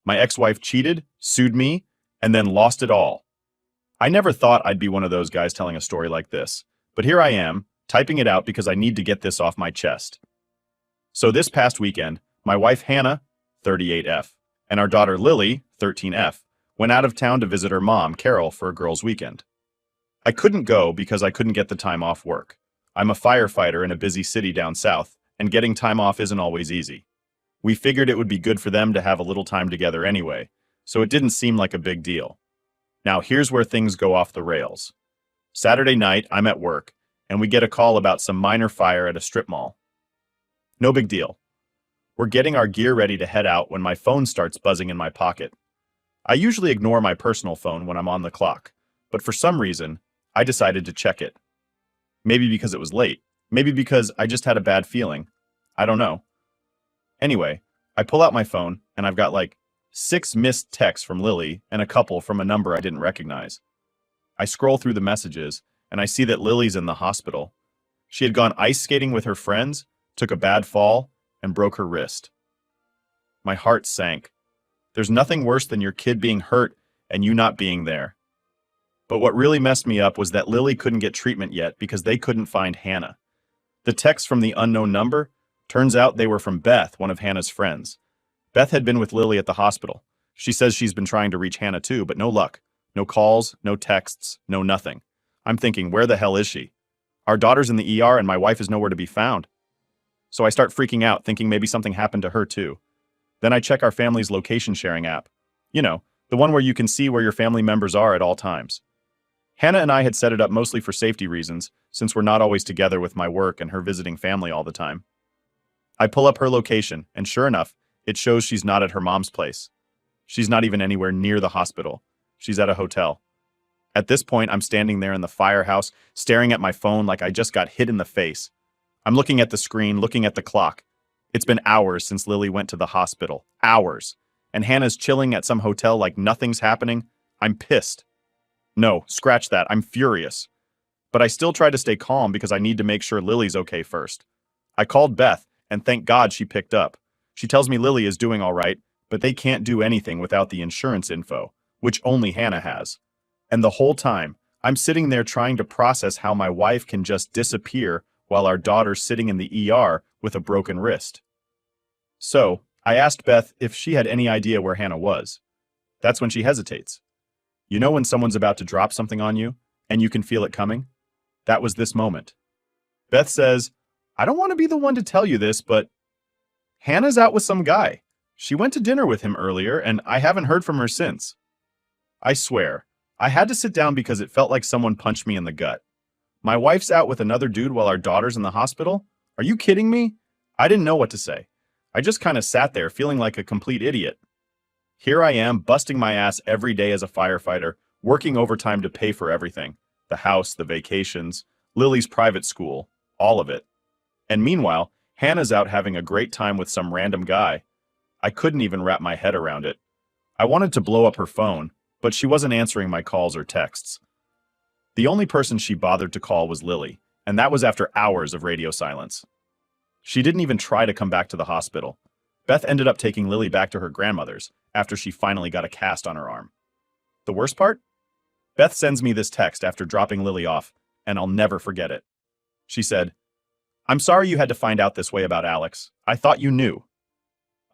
My ex-wife cheated, sued me, and then lost it all. I never thought I'd be one of those guys telling a story like this, but here I am, typing it out because I need to get this off my chest. So this past weekend, my wife Hannah, 38F, and our daughter Lily, 13F, went out of town to visit her mom, Carol, for a girls' weekend. I couldn't go because I couldn't get the time off work. I'm a firefighter in a busy city down south, and getting time off isn't always easy. We figured it would be good for them to have a little time together anyway, so it didn't seem like a big deal. Now here's where things go off the rails. Saturday night, I'm at work, and we get a call about some minor fire at a strip mall. No big deal. We're getting our gear ready to head out when my phone starts buzzing in my pocket. I usually ignore my personal phone when I'm on the clock, but for some reason, I decided to check it. Maybe because it was late. Maybe because I just had a bad feeling. I don't know. Anyway, I pull out my phone, and I've got like 6 missed texts from Lily and a couple from a number I didn't recognize. I scroll through the messages, and I see that Lily's in the hospital. She had gone ice skating with her friends, took a bad fall, and broke her wrist. My heart sank. There's nothing worse than your kid being hurt and you not being there. But what really messed me up was that Lily couldn't get treatment yet because they couldn't find Hannah. The texts from the unknown number, turns out they were from Beth, one of Hannah's friends. Beth had been with Lily at the hospital. She says she's been trying to reach Hannah too, but no luck. No calls, no texts, no nothing. I'm thinking, where the hell is she? Our daughter's in the ER and my wife is nowhere to be found. So I start freaking out, thinking maybe something happened to her too. Then I check our family's location sharing app. You know, the one where you can see where your family members are at all times. Hannah and I had set it up mostly for safety reasons, since we're not always together with my work and her visiting family all the time. I pull up her location, and sure enough, it shows she's not at her mom's place. She's not even anywhere near the hospital. She's at a hotel. At this point, I'm standing there in the firehouse, staring at my phone like I just got hit in the face. I'm looking at the screen, looking at the clock. It's been hours since Lily went to the hospital. Hours. And Hannah's chilling at some hotel like nothing's happening. I'm pissed. No, scratch that. I'm furious. But I still try to stay calm because I need to make sure Lily's okay first. I called Beth, and thank God she picked up. She tells me Lily is doing all right, but they can't do anything without the insurance info, which only Hannah has. And the whole time, I'm sitting there trying to process how my wife can just disappear while our daughter's sitting in the ER with a broken wrist. So, I asked Beth if she had any idea where Hannah was. That's when she hesitates. You know when someone's about to drop something on you, and you can feel it coming? That was this moment. Beth says, I don't want to be the one to tell you this, but Hannah's out with some guy. She went to dinner with him earlier, and I haven't heard from her since. I swear, I had to sit down because it felt like someone punched me in the gut. My wife's out with another dude while our daughter's in the hospital? Are you kidding me? I didn't know what to say. I just kind of sat there feeling like a complete idiot. Here I am, busting my ass every day as a firefighter, working overtime to pay for everything. The house, the vacations, Lily's private school, all of it. And meanwhile, Hannah's out having a great time with some random guy. I couldn't even wrap my head around it. I wanted to blow up her phone, but she wasn't answering my calls or texts. The only person she bothered to call was Lily, and that was after hours of radio silence. She didn't even try to come back to the hospital. Beth ended up taking Lily back to her grandmother's after she finally got a cast on her arm. The worst part? Beth sends me this text after dropping Lily off, and I'll never forget it. She said, I'm sorry you had to find out this way about Alex. I thought you knew.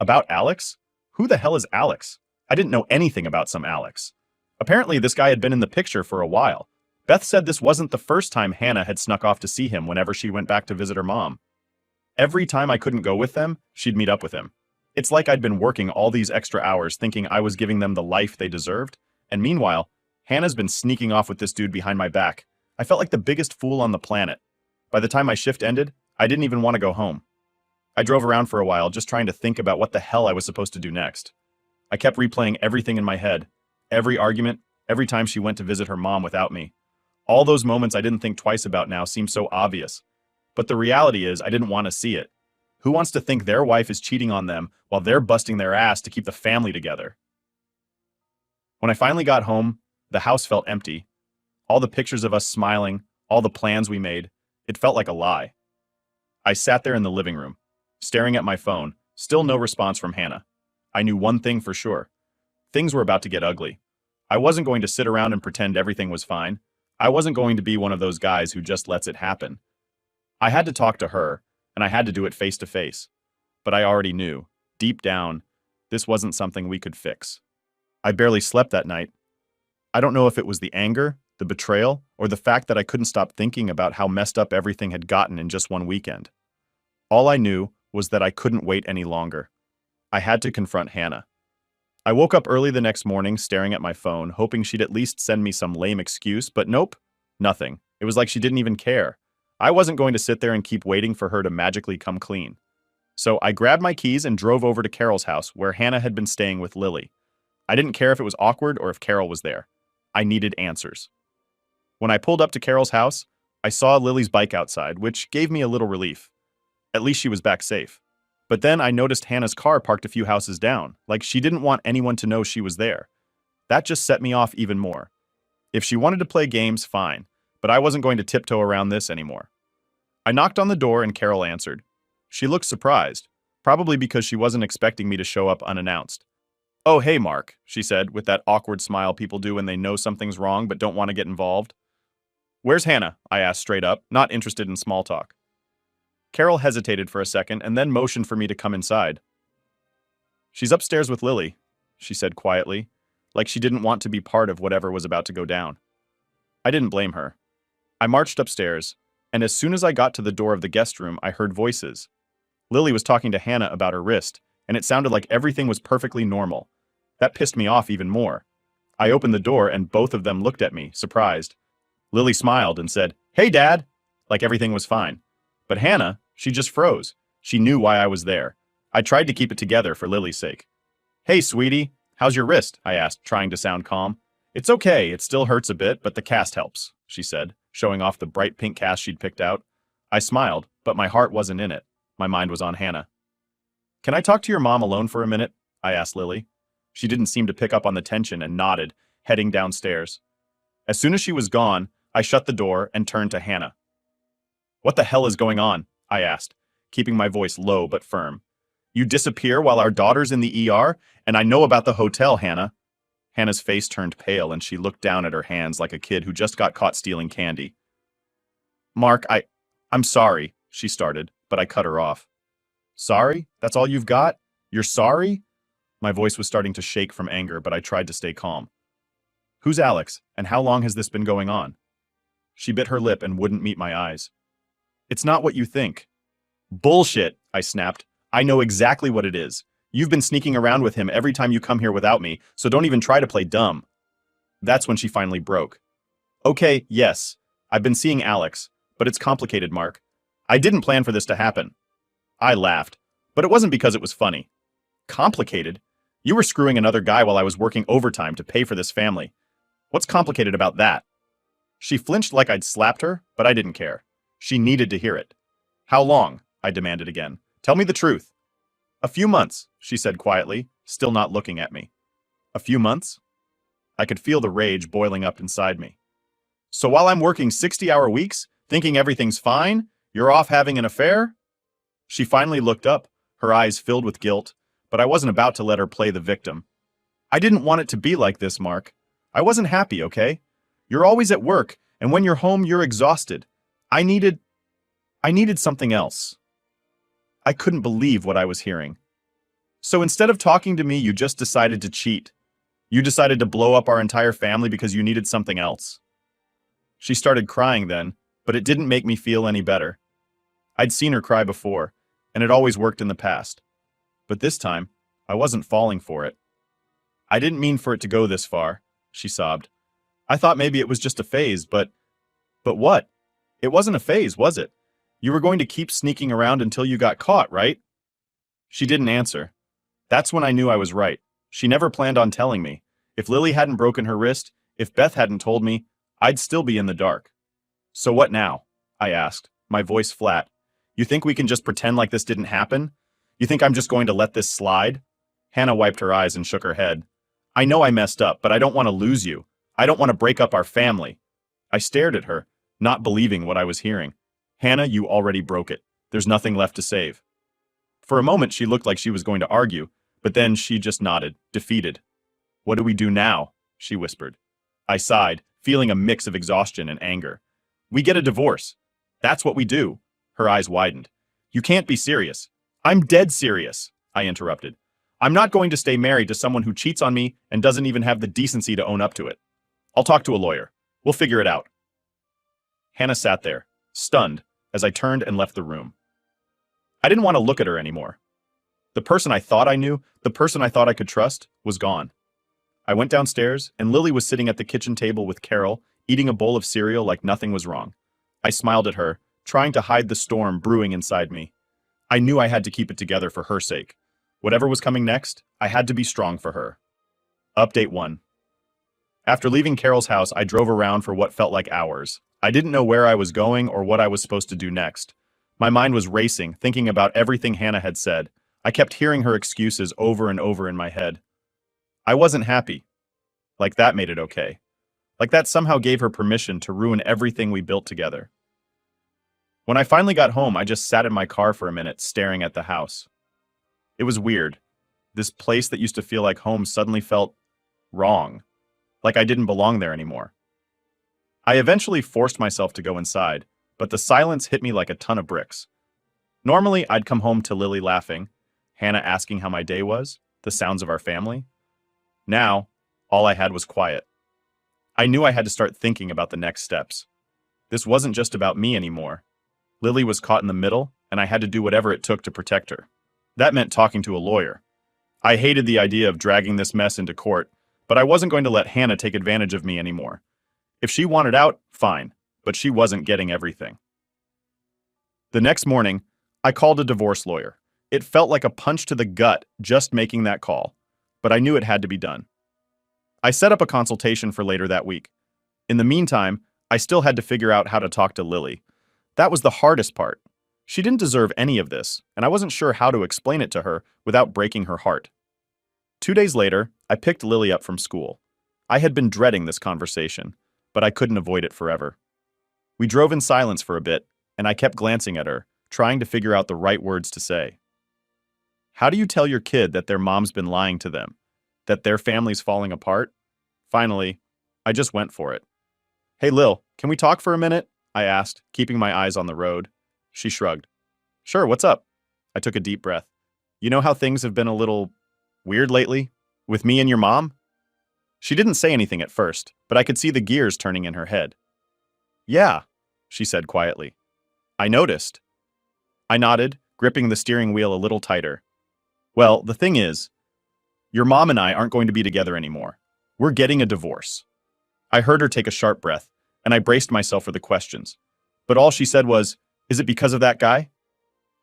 About Alex? Who the hell is Alex? I didn't know anything about some Alex. Apparently this guy had been in the picture for a while. Beth said this wasn't the first time Hannah had snuck off to see him whenever she went back to visit her mom. Every time I couldn't go with them, she'd meet up with him. It's like I'd been working all these extra hours thinking I was giving them the life they deserved, and meanwhile, Hannah's been sneaking off with this dude behind my back. I felt like the biggest fool on the planet. By the time my shift ended, I didn't even want to go home. I drove around for a while just trying to think about what the hell I was supposed to do next. I kept replaying everything in my head. Every argument, every time she went to visit her mom without me. All those moments I didn't think twice about now seem so obvious. But the reality is I didn't want to see it. Who wants to think their wife is cheating on them while they're busting their ass to keep the family together? When I finally got home, the house felt empty. All the pictures of us smiling, all the plans we made, it felt like a lie. I sat there in the living room, staring at my phone, still no response from Hannah. I knew one thing for sure. Things were about to get ugly. I wasn't going to sit around and pretend everything was fine. I wasn't going to be one of those guys who just lets it happen. I had to talk to her, and I had to do it face to face. But I already knew, deep down, this wasn't something we could fix. I barely slept that night. I don't know if it was the anger, the betrayal, or the fact that I couldn't stop thinking about how messed up everything had gotten in just one weekend. All I knew was that I couldn't wait any longer. I had to confront Hannah. I woke up early the next morning staring at my phone, hoping she'd at least send me some lame excuse, but nope, nothing. It was like she didn't even care. I wasn't going to sit there and keep waiting for her to magically come clean. So I grabbed my keys and drove over to Carol's house, where Hannah had been staying with Lily. I didn't care if it was awkward or if Carol was there. I needed answers. When I pulled up to Carol's house, I saw Lily's bike outside, which gave me a little relief. At least she was back safe. But then I noticed Hannah's car parked a few houses down, like she didn't want anyone to know she was there. That just set me off even more. If she wanted to play games, fine, but I wasn't going to tiptoe around this anymore. I knocked on the door and Carol answered. She looked surprised, probably because she wasn't expecting me to show up unannounced. "Oh, hey, Mark," she said, with that awkward smile people do when they know something's wrong but don't want to get involved. "Where's Hannah?" I asked straight up, not interested in small talk. Carol hesitated for a second and then motioned for me to come inside. "She's upstairs with Lily," she said quietly, like she didn't want to be part of whatever was about to go down. I didn't blame her. I marched upstairs, and as soon as I got to the door of the guest room, I heard voices. Lily was talking to Hannah about her wrist, and it sounded like everything was perfectly normal. That pissed me off even more. I opened the door and both of them looked at me, surprised. Lily smiled and said, "Hey, Dad," like everything was fine. But Hannah, she just froze. She knew why I was there. I tried to keep it together for Lily's sake. "Hey, sweetie, how's your wrist?" I asked, trying to sound calm. "It's okay, it still hurts a bit, but the cast helps," she said, showing off the bright pink cast she'd picked out. I smiled, but my heart wasn't in it. My mind was on Hannah. "Can I talk to your mom alone for a minute?" I asked Lily. She didn't seem to pick up on the tension and nodded, heading downstairs. As soon as she was gone, I shut the door and turned to Hannah. "What the hell is going on?" I asked, keeping my voice low but firm. "You disappear while our daughter's in the ER, and I know about the hotel, Hannah." Hannah's face turned pale and she looked down at her hands like a kid who just got caught stealing candy. "Mark, I'm sorry," she started, but I cut her off. "Sorry? That's all you've got? You're sorry?" My voice was starting to shake from anger, but I tried to stay calm. "Who's Alex, and how long has this been going on?" She bit her lip and wouldn't meet my eyes. "It's not what you think." "Bullshit," I snapped. "I know exactly what it is. You've been sneaking around with him every time you come here without me, so don't even try to play dumb." That's when she finally broke. "Okay, yes, I've been seeing Alex, but it's complicated, Mark. I didn't plan for this to happen." I laughed, but it wasn't because it was funny. "Complicated? You were screwing another guy while I was working overtime to pay for this family. What's complicated about that?" She flinched like I'd slapped her, but I didn't care. She needed to hear it. "How long?" I demanded again. "Tell me the truth." "A few months," she said quietly, still not looking at me. "A few months?" I could feel the rage boiling up inside me. "So while I'm working 60-hour weeks, thinking everything's fine, you're off having an affair?" She finally looked up, her eyes filled with guilt, but I wasn't about to let her play the victim. "I didn't want it to be like this, Mark. I wasn't happy, okay? You're always at work, and when you're home, you're exhausted. I needed something else." I couldn't believe what I was hearing. "So instead of talking to me, you just decided to cheat. You decided to blow up our entire family because you needed something else." She started crying then, but it didn't make me feel any better. I'd seen her cry before, and it always worked in the past. But this time, I wasn't falling for it. "I didn't mean for it to go this far," she sobbed. "I thought maybe it was just a phase, but what? It wasn't a phase, was it? You were going to keep sneaking around until you got caught, right?" She didn't answer. That's when I knew I was right. She never planned on telling me. If Lily hadn't broken her wrist, if Beth hadn't told me, I'd still be in the dark. "So what now?" I asked, my voice flat. "You think we can just pretend like this didn't happen? You think I'm just going to let this slide?" Hannah wiped her eyes and shook her head. "I know I messed up, but I don't want to lose you. I don't want to break up our family." I stared at her, not believing what I was hearing. "Hannah, you already broke it. There's nothing left to save." For a moment, she looked like she was going to argue, but then she just nodded, defeated. What do we do now? She whispered. I sighed, feeling a mix of exhaustion and anger. We get a divorce. That's what we do. Her eyes widened. You can't be serious. I'm dead serious, I interrupted. I'm not going to stay married to someone who cheats on me and doesn't even have the decency to own up to it. I'll talk to a lawyer. We'll figure it out. Hannah sat there, stunned, as I turned and left the room. I didn't want to look at her anymore. The person I thought I knew, the person I thought I could trust, was gone. I went downstairs, and Lily was sitting at the kitchen table with Carol, eating a bowl of cereal like nothing was wrong. I smiled at her, trying to hide the storm brewing inside me. I knew I had to keep it together for her sake. Whatever was coming next, I had to be strong for her. Update 1. After leaving Carol's house, I drove around for what felt like hours. I didn't know where I was going or what I was supposed to do next. My mind was racing, thinking about everything Hannah had said. I kept hearing her excuses over and over in my head. I wasn't happy. Like that made it okay. Like that somehow gave her permission to ruin everything we built together. When I finally got home, I just sat in my car for a minute, staring at the house. It was weird. This place that used to feel like home suddenly felt wrong, like I didn't belong there anymore. I eventually forced myself to go inside, but the silence hit me like a ton of bricks. Normally, I'd come home to Lily laughing, Hannah asking how my day was, the sounds of our family. Now, all I had was quiet. I knew I had to start thinking about the next steps. This wasn't just about me anymore. Lily was caught in the middle, and I had to do whatever it took to protect her. That meant talking to a lawyer. I hated the idea of dragging this mess into court, but I wasn't going to let Hannah take advantage of me anymore. If she wanted out, fine, but she wasn't getting everything. The next morning, I called a divorce lawyer. It felt like a punch to the gut just making that call, but I knew it had to be done. I set up a consultation for later that week. In the meantime, I still had to figure out how to talk to Lily. That was the hardest part. She didn't deserve any of this, and I wasn't sure how to explain it to her without breaking her heart. 2 days later, I picked Lily up from school. I had been dreading this conversation, but I couldn't avoid it forever. We drove in silence for a bit, and I kept glancing at her, trying to figure out the right words to say. How do you tell your kid that their mom's been lying to them? That their family's falling apart? Finally, I just went for it. Hey Lil, can we talk for a minute? I asked, keeping my eyes on the road. She shrugged. Sure, what's up? I took a deep breath. You know how things have been a little weird lately? With me and your mom? She didn't say anything at first, but I could see the gears turning in her head. Yeah, she said quietly. I noticed. I nodded, gripping the steering wheel a little tighter. Well, the thing is, your mom and I aren't going to be together anymore. We're getting a divorce. I heard her take a sharp breath, and I braced myself for the questions. But all she said was, is it because of that guy?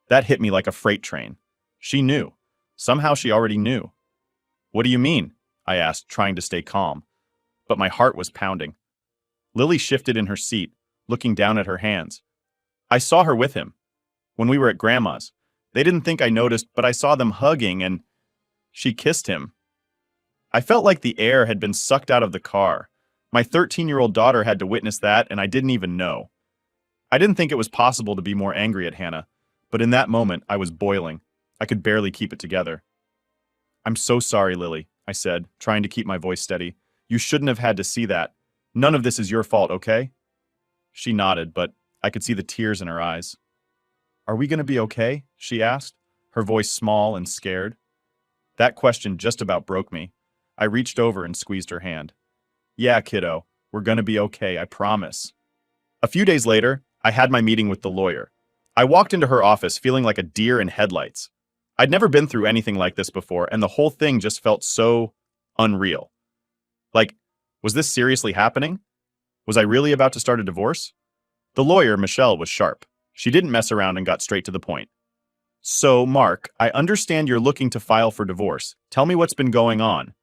That hit me like a freight train. She knew. Somehow she already knew. What do you mean? I asked, trying to stay calm. But my heart was pounding. Lily shifted in her seat, looking down at her hands. I saw her with him. When we were at Grandma's. They didn't think I noticed, but I saw them hugging and she kissed him. I felt like the air had been sucked out of the car. My 13-year-old daughter had to witness that, and I didn't even know. I didn't think it was possible to be more angry at Hannah, but in that moment, I was boiling. I could barely keep it together. I'm so sorry, Lily, I said, trying to keep my voice steady. You shouldn't have had to see that. None of this is your fault, okay? She nodded, but I could see the tears in her eyes. Are we going to be okay? She asked, her voice small and scared. That question just about broke me. I reached over and squeezed her hand. Yeah, kiddo, we're going to be okay, I promise. A few days later, I had my meeting with the lawyer. I walked into her office feeling like a deer in headlights. I'd never been through anything like this before, and the whole thing just felt so unreal. Like, was this seriously happening? Was I really about to start a divorce? The lawyer, Michelle, was sharp. She didn't mess around and got straight to the point. So, Mark, I understand you're looking to file for divorce. Tell me what's been going on.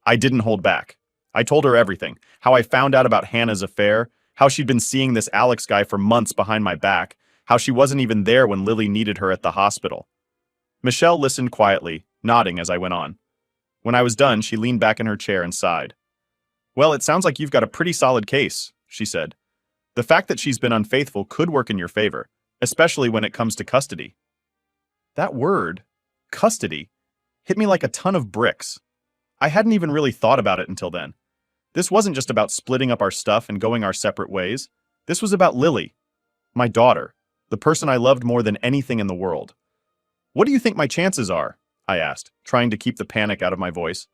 I didn't hold back. I told her everything. How I found out about Hannah's affair, how she'd been seeing this Alex guy for months behind my back, how she wasn't even there when Lily needed her at the hospital. Michelle listened quietly, nodding as I went on. When I was done, she leaned back in her chair and sighed. Well, it sounds like you've got a pretty solid case, she said. The fact that she's been unfaithful could work in your favor, especially when it comes to custody. That word, custody, hit me like a ton of bricks. I hadn't even really thought about it until then. This wasn't just about splitting up our stuff and going our separate ways. This was about Lily, my daughter, the person I loved more than anything in the world. What do you think my chances are? I asked, trying to keep the panic out of my voice.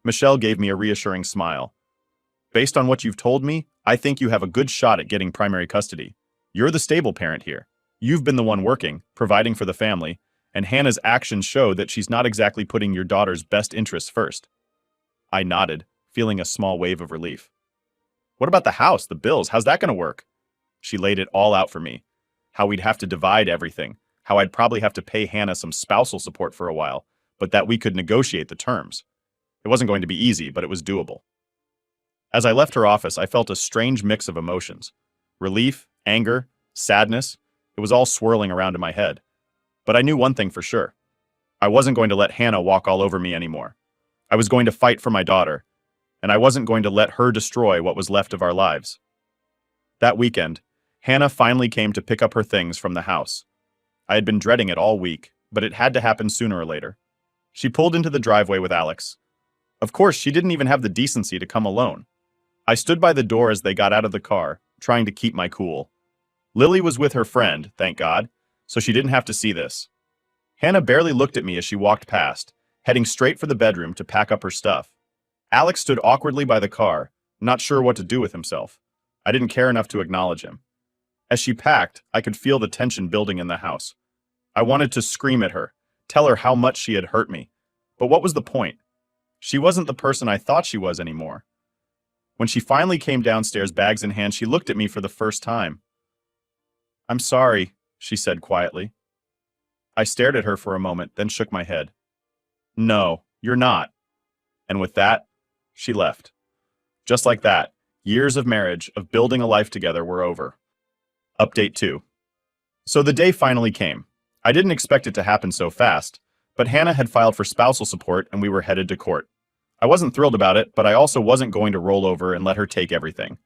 Michelle gave me a reassuring smile. Based on what you've told me, I think you have a good shot at getting primary custody. You're the stable parent here. You've been the one working, providing for the family, and Hannah's actions show that she's not exactly putting your daughter's best interests first. I nodded, feeling a small wave of relief. What about the house, the bills? How's that going to work? She laid it all out for me. How we'd have to divide everything, how I'd probably have to pay Hannah some spousal support for a while, but that we could negotiate the terms. It wasn't going to be easy, but it was doable. As I left her office, I felt a strange mix of emotions. Relief, anger, sadness. It was all swirling around in my head. But I knew one thing for sure. I wasn't going to let Hannah walk all over me anymore. I was going to fight for my daughter, and I wasn't going to let her destroy what was left of our lives. That weekend, Hannah finally came to pick up her things from the house. I had been dreading it all week, but it had to happen sooner or later. She pulled into the driveway with Alex. Of course, she didn't even have the decency to come alone. I stood by the door as they got out of the car, trying to keep my cool. Lily was with her friend, thank God, so she didn't have to see this. Hannah barely looked at me as she walked past, heading straight for the bedroom to pack up her stuff. Alex stood awkwardly by the car, not sure what to do with himself. I didn't care enough to acknowledge him. As she packed, I could feel the tension building in the house. I wanted to scream at her, tell her how much she had hurt me. But what was the point? She wasn't the person I thought she was anymore. When she finally came downstairs, bags in hand, she looked at me for the first time. "I'm sorry," she said quietly. I stared at her for a moment, then shook my head. "No, you're not." And with that, she left. Just like that, years of marriage, of building a life together, were over. Update 2. So the day finally came. I didn't expect it to happen so fast, but Hannah had filed for spousal support and we were headed to court. I wasn't thrilled about it, but I also wasn't going to roll over and let her take everything.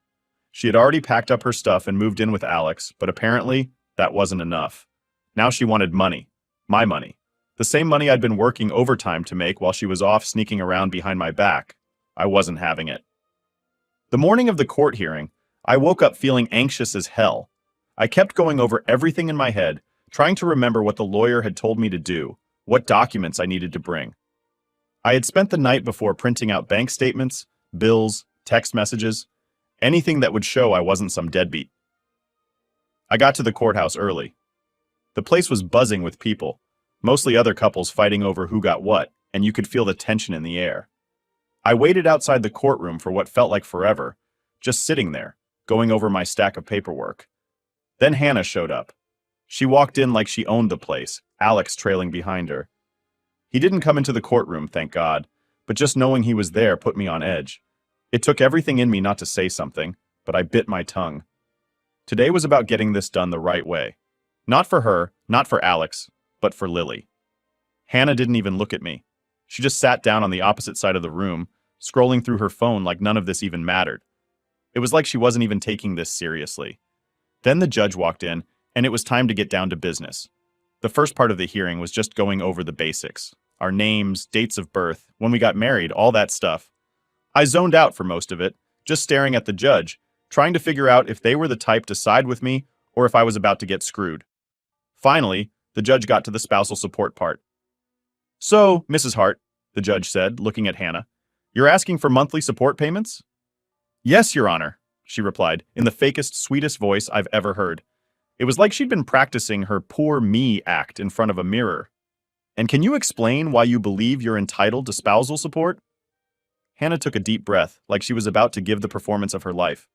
She had already packed up her stuff and moved in with Alex, but apparently that wasn't enough. Now she wanted money. My money. The same money I'd been working overtime to make while she was off sneaking around behind my back. I wasn't having it. The morning of the court hearing, I woke up feeling anxious as hell. I kept going over everything in my head, trying to remember what the lawyer had told me to do, what documents I needed to bring. I had spent the night before printing out bank statements, bills, text messages, anything that would show I wasn't some deadbeat. I got to the courthouse early. The place was buzzing with people, mostly other couples fighting over who got what, and you could feel the tension in the air. I waited outside the courtroom for what felt like forever, just sitting there, going over my stack of paperwork. Then Hannah showed up. She walked in like she owned the place, Alex trailing behind her. He didn't come into the courtroom, thank God, but just knowing he was there put me on edge. It took everything in me not to say something, but I bit my tongue. Today was about getting this done the right way. Not for her, not for Alex, but for Lily. Hannah didn't even look at me. She just sat down on the opposite side of the room, scrolling through her phone like none of this even mattered. It was like she wasn't even taking this seriously. Then the judge walked in, and it was time to get down to business. The first part of the hearing was just going over the basics. Our names, dates of birth, when we got married, all that stuff. I zoned out for most of it, just staring at the judge, trying to figure out if they were the type to side with me or if I was about to get screwed. Finally, the judge got to the spousal support part. "So, Mrs. Hart," the judge said, looking at Hannah, "you're asking for monthly support payments?" "Yes, Your Honor," she replied, in the fakest, sweetest voice I've ever heard. It was like she'd been practicing her poor me act in front of a mirror. "And can you explain why you believe you're entitled to spousal support?" Hannah took a deep breath, like she was about to give the performance of her life.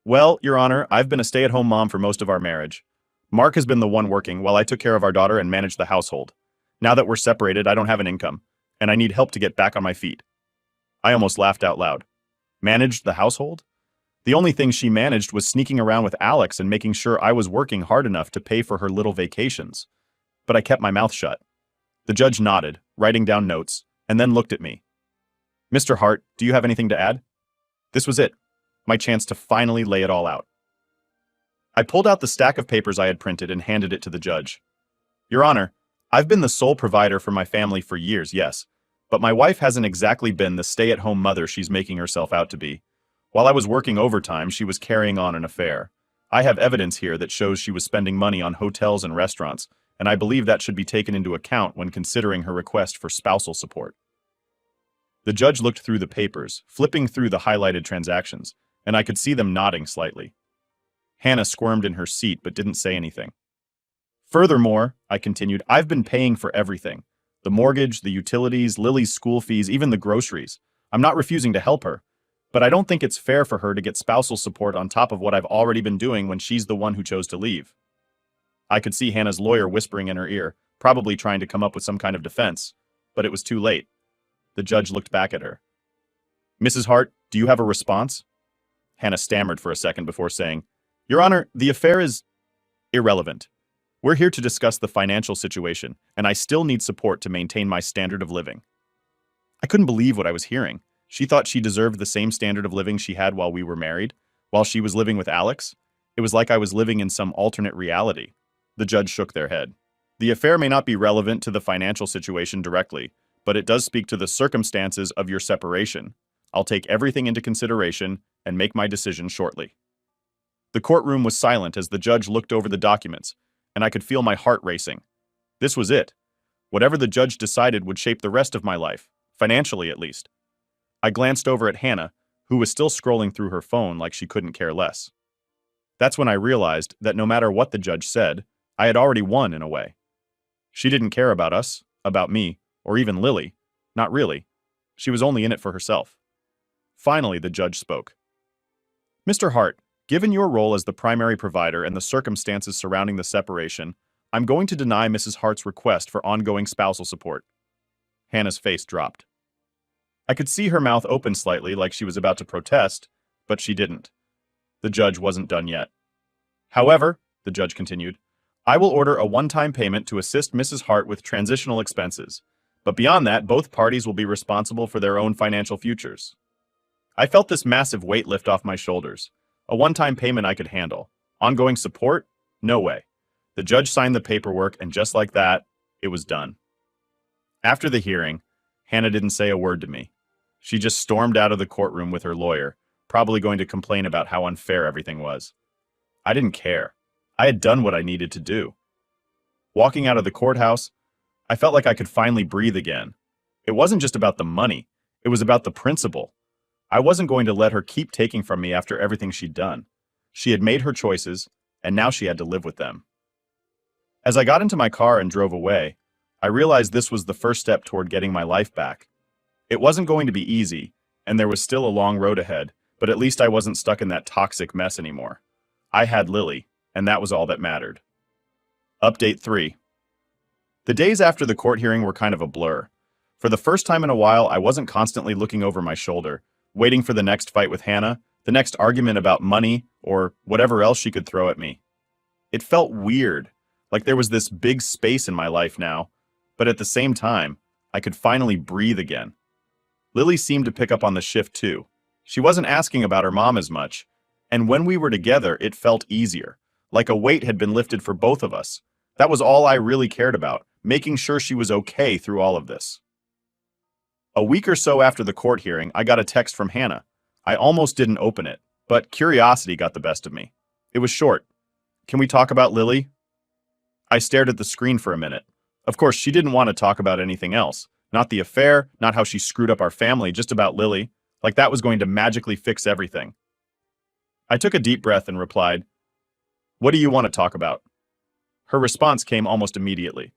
"Well, Your Honor, I've been a stay-at-home mom for most of our marriage. Mark has been the one working while I took care of our daughter and managed the household. Now that we're separated, I don't have an income, and I need help to get back on my feet." I almost laughed out loud. Managed the household? The only thing she managed was sneaking around with Alex and making sure I was working hard enough to pay for her little vacations. But I kept my mouth shut. The judge nodded, writing down notes, and then looked at me. "Mr. Hart, do you have anything to add?" This was it, my chance to finally lay it all out. I pulled out the stack of papers I had printed and handed it to the judge. "Your Honor, I've been the sole provider for my family for years, yes, But my wife hasn't exactly been the stay-at-home mother she's making herself out to be. While I was working overtime, she was carrying on an affair. I have evidence here that shows she was spending money on hotels and restaurants, and I believe that should be taken into account when considering her request for spousal support. The judge looked through the papers, flipping through the highlighted transactions, and I could see them nodding slightly. Hannah squirmed in her seat but didn't say anything. Furthermore, I continued, I've been paying for everything. The mortgage, the utilities, Lily's school fees, even the groceries. I'm not refusing to help her, but I don't think it's fair for her to get spousal support on top of what I've already been doing when she's the one who chose to leave. I could see Hannah's lawyer whispering in her ear, probably trying to come up with some kind of defense, but it was too late. The judge looked back at her. Mrs. Hart, do you have a response? Hannah stammered for a second before saying, Your Honor, the affair is irrelevant. We're here to discuss the financial situation, and I still need support to maintain my standard of living. I couldn't believe what I was hearing. She thought she deserved the same standard of living she had while we were married, while she was living with Alex. It was like I was living in some alternate reality. The judge shook their head. The affair may not be relevant to the financial situation directly, but it does speak to the circumstances of your separation. I'll take everything into consideration and make my decision shortly. The courtroom was silent as the judge looked over the documents, and I could feel my heart racing. This was it. Whatever the judge decided would shape the rest of my life, financially at least. I glanced over at Hannah, who was still scrolling through her phone like she couldn't care less. That's when I realized that no matter what the judge said, I had already won in a way. She didn't care about us, about me, or even Lily. Not really. She was only in it for herself. Finally, the judge spoke. Mr. Hart, given your role as the primary provider and the circumstances surrounding the separation, I'm going to deny Mrs. Hart's request for ongoing spousal support. Hannah's face dropped. I could see her mouth open slightly like she was about to protest, but she didn't. The judge wasn't done yet. However, the judge continued, I will order a one-time payment to assist Mrs. Hart with transitional expenses, but beyond that, both parties will be responsible for their own financial futures. I felt this massive weight lift off my shoulders. A one-time payment I could handle. Ongoing support? No way. The judge signed the paperwork, and just like that, it was done. After the hearing, Hannah didn't say a word to me. She just stormed out of the courtroom with her lawyer, probably going to complain about how unfair everything was. I didn't care. I had done what I needed to do. Walking out of the courthouse, I felt like I could finally breathe again. It wasn't just about the money. It was about the principle. I wasn't going to let her keep taking from me after everything she'd done. She had made her choices, and now she had to live with them. As I got into my car and drove away, I realized this was the first step toward getting my life back. It wasn't going to be easy, and there was still a long road ahead, but at least I wasn't stuck in that toxic mess anymore. I had Lily, and that was all that mattered. Update 3. The days after the court hearing were kind of a blur. For the first time in a while, I wasn't constantly looking over my shoulder, waiting for the next fight with Hannah, the next argument about money, or whatever else she could throw at me. It felt weird, like there was this big space in my life now, but at the same time, I could finally breathe again. Lily seemed to pick up on the shift too. She wasn't asking about her mom as much, and when we were together, it felt easier, like a weight had been lifted for both of us. That was all I really cared about, making sure she was okay through all of this. A week or so after the court hearing, I got a text from Hannah. I almost didn't open it, but curiosity got the best of me. It was short. Can we talk about Lily? I stared at the screen for a minute. Of course, she didn't want to talk about anything else. Not the affair, not how she screwed up our family, just about Lily. Like that was going to magically fix everything. I took a deep breath and replied, What do you want to talk about? Her response came almost immediately.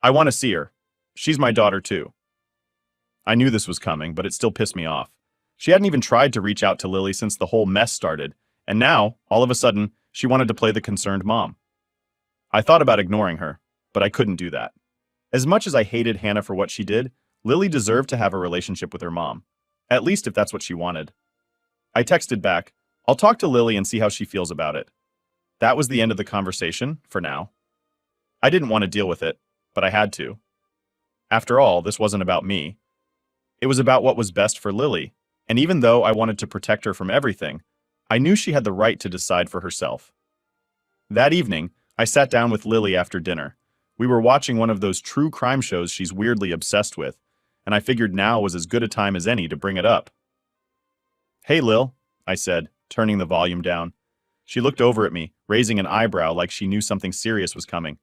I want to see her. She's my daughter too. I knew this was coming, but it still pissed me off. She hadn't even tried to reach out to Lily since the whole mess started, and now, all of a sudden, she wanted to play the concerned mom. I thought about ignoring her, but I couldn't do that. As much as I hated Hannah for what she did, Lily deserved to have a relationship with her mom, at least if that's what she wanted. I texted back, I'll talk to Lily and see how she feels about it. That was the end of the conversation, for now. I didn't want to deal with it, but I had to. After all, this wasn't about me. It was about what was best for Lily, and even though I wanted to protect her from everything, I knew she had the right to decide for herself. That evening, I sat down with Lily after dinner. We were watching one of those true crime shows she's weirdly obsessed with, and I figured now was as good a time as any to bring it up. "Hey, Lil," I said, turning the volume down. She looked over at me, raising an eyebrow like she knew something serious was coming.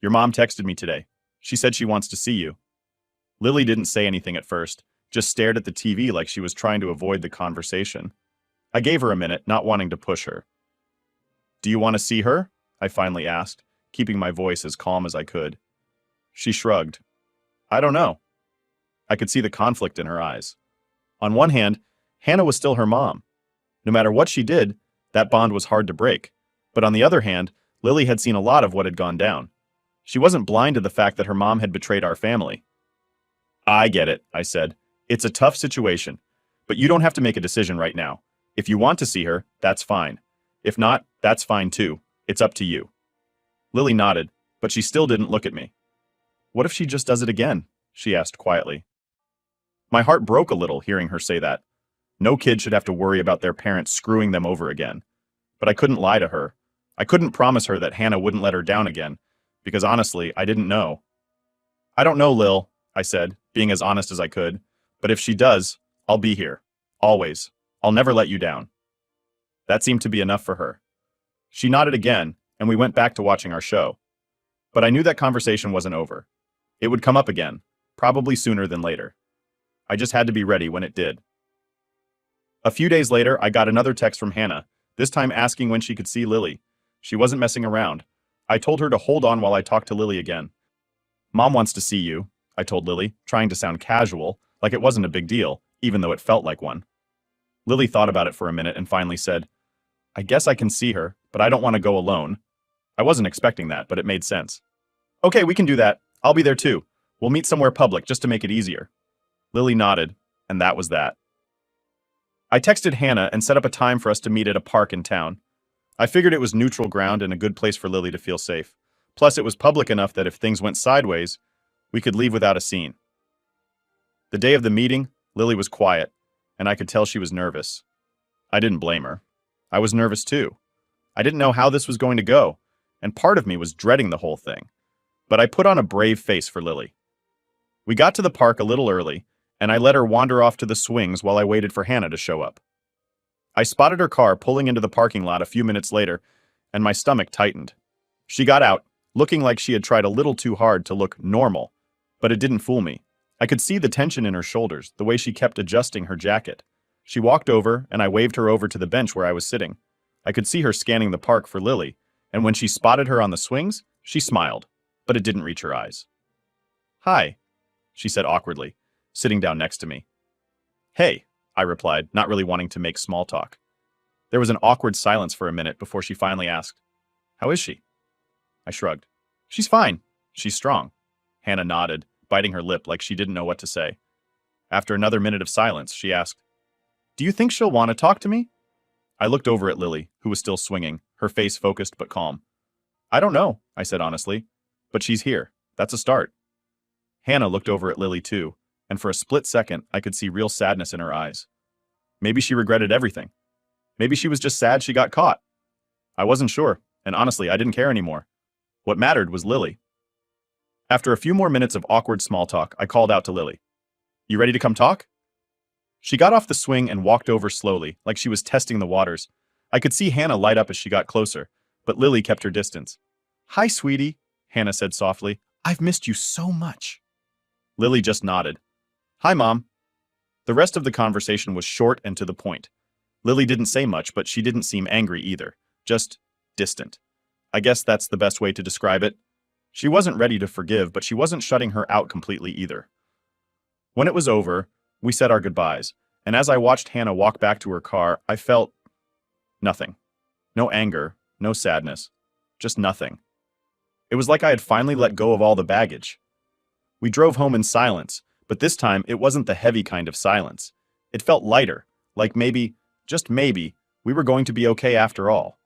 "Your mom texted me today. She said she wants to see you." Lily didn't say anything at first, just stared at the TV like she was trying to avoid the conversation. I gave her a minute, not wanting to push her. "Do you want to see her?" I finally asked, keeping my voice as calm as I could. She shrugged. "I don't know." I could see the conflict in her eyes. On one hand, Hannah was still her mom. No matter what she did, that bond was hard to break. But on the other hand, Lily had seen a lot of what had gone down. She wasn't blind to the fact that her mom had betrayed our family. "I get it," I said. "It's a tough situation, but you don't have to make a decision right now. If you want to see her, that's fine. If not, that's fine too. It's up to you." Lily nodded, but she still didn't look at me. "What if she just does it again?" she asked quietly. My heart broke a little hearing her say that. No kid should have to worry about their parents screwing them over again. But I couldn't lie to her. I couldn't promise her that Hannah wouldn't let her down again, because honestly, I didn't know. "I don't know, Lil," I said, being as honest as I could. "But if she does, I'll be here. Always. I'll never let you down." That seemed to be enough for her. She nodded again, and we went back to watching our show. But I knew that conversation wasn't over. It would come up again, probably sooner than later. I just had to be ready when it did. A few days later, I got another text from Hannah, this time asking when she could see Lily. She wasn't messing around. I told her to hold on while I talked to Lily again. "Mom wants to see you," I told Lily, trying to sound casual, like it wasn't a big deal, even though it felt like one. Lily thought about it for a minute and finally said, "I guess I can see her, but I don't want to go alone." I wasn't expecting that, but it made sense. "Okay, we can do that. I'll be there too. We'll meet somewhere public just to make it easier." Lily nodded, and that was that. I texted Hannah and set up a time for us to meet at a park in town. I figured it was neutral ground and a good place for Lily to feel safe. Plus, it was public enough that if things went sideways, we could leave without a scene. The day of the meeting, Lily was quiet, and I could tell she was nervous. I didn't blame her. I was nervous too. I didn't know how this was going to go, and part of me was dreading the whole thing. But I put on a brave face for Lily. We got to the park a little early, and I let her wander off to the swings while I waited for Hannah to show up. I spotted her car pulling into the parking lot a few minutes later, and my stomach tightened. She got out, looking like she had tried a little too hard to look normal, but it didn't fool me. I could see the tension in her shoulders, the way she kept adjusting her jacket. She walked over, and I waved her over to the bench where I was sitting. I could see her scanning the park for Lily, and when she spotted her on the swings, she smiled, but it didn't reach her eyes. "Hi," she said awkwardly, sitting down next to me. "Hey," I replied, not really wanting to make small talk. There was an awkward silence for a minute before she finally asked, "How is she?" I shrugged. "She's fine. She's strong." Hannah nodded, biting her lip like she didn't know what to say. After another minute of silence, she asked, "Do you think she'll want to talk to me?" I looked over at Lily, who was still swinging, her face focused but calm. "I don't know," I said honestly, "but she's here. That's a start." Hannah looked over at Lily too, and for a split second, I could see real sadness in her eyes. Maybe she regretted everything. Maybe she was just sad she got caught. I wasn't sure, and honestly, I didn't care anymore. What mattered was Lily. After a few more minutes of awkward small talk, I called out to Lily. "You ready to come talk?" She got off the swing and walked over slowly, like she was testing the waters. I could see Hannah light up as she got closer, but Lily kept her distance. "Hi, sweetie," Hannah said softly. "I've missed you so much." Lily just nodded. "Hi, Mom." The rest of the conversation was short and to the point. Lily didn't say much, but she didn't seem angry either, just distant. I guess that's the best way to describe it. She wasn't ready to forgive, but she wasn't shutting her out completely either. When it was over, we said our goodbyes, and as I watched Hannah walk back to her car, I felt nothing. No anger, no sadness, just nothing. It was like I had finally let go of all the baggage. We drove home in silence, but this time it wasn't the heavy kind of silence. It felt lighter, like maybe, just maybe, we were going to be okay after all.